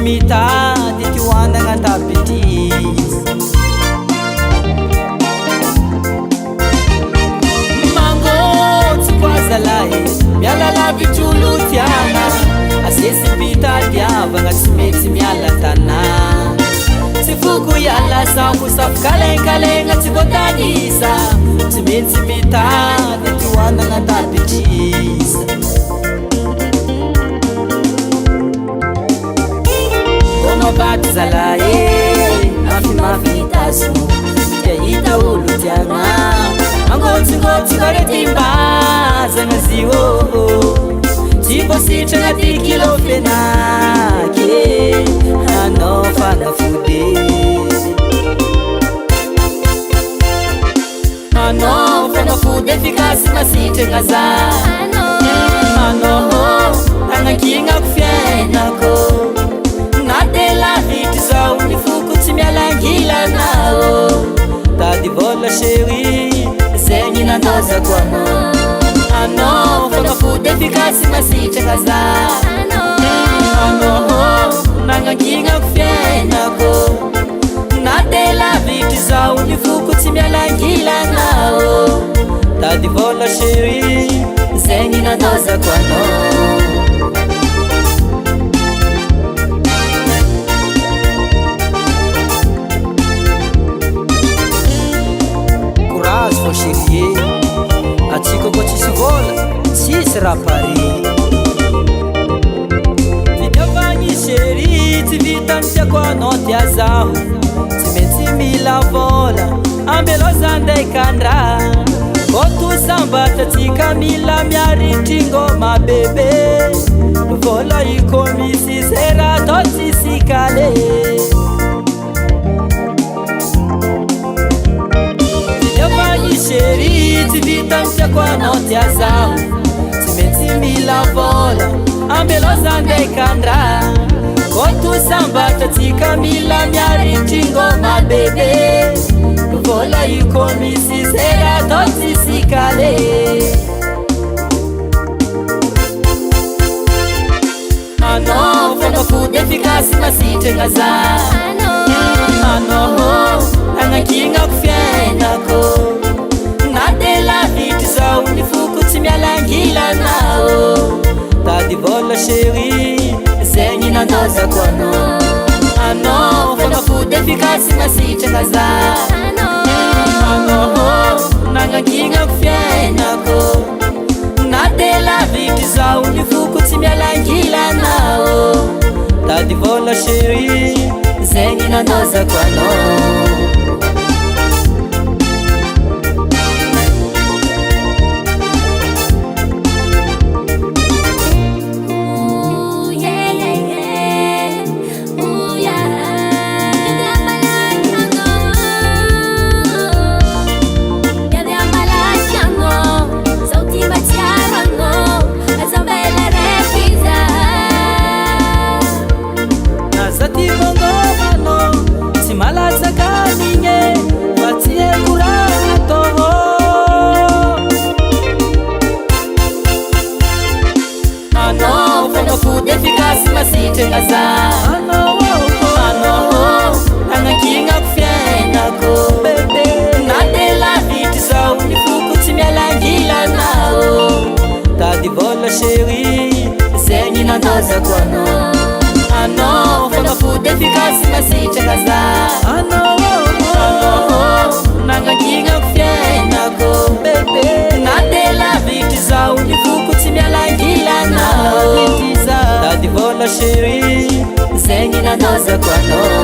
mitady ty hoanagna tapitrisy mangotsy koa zalahy miala lavitry olo tiana asesy pitadiavagna tsy mety miala tanà tsy foko iala sambo safikalenkalegna tsy voatanisa tsy mety mitady ty hoanagna tapitrisy Baty zalahy mafimafitaso tia hita olo tiagna mangotsongotsy koretim-bazagna zio tsy voasitragna ty kilo fenaky anao fanafody anao fanafody efikasy masitragna za anao agnakignako fiainako Lavitry zao ny foko tsy mialangilanao tady vola chéri zegny nandozako anao fanafody efikasy masitraka za anao nagnakignako fiainako na de lavitry zao ny foko tsy mialangilanao tady vola chéri zegny nandozako anao Chérie, atsika koa tsisy vola, tsisy raha pare fitiavagny chérie, tsy vita mitiako anao tia zaho tsy maintsy mila vola, ambelo zandaikandraha koto sambatatsika mila miaritry ngoma bebe vola iko misy zay raha atao tsisy kale Chérie, tsy vita mitiako anao tia zaho tsy maintsy mila vola ambelo zandaikandraha koto sambatatsika mila miaritry ngoma bebe vola iko misy zay raha atao tsisy kale anao fanafody efikasy masitragna za anao agnakignako fiainako lavitry zao ny foko tsy mialangilanao tady vola chéri zegny nandozako anao fanafody efikasy masitraka za anao nagnakignako fiainako na de lavitry zao ny foko tsy mialangilanao tady vola chéri zegny nandozako anao anao agnakignako fiainako na de lavitry zao ny foko tsy mialangilanao tady vola chéri zegny nandozako anao fanafody efikasy masitraka za anao nagnakignako fiainako na de lavitry zao ny foko tsy mialangilanao tady vola chéri zegny nandozako anao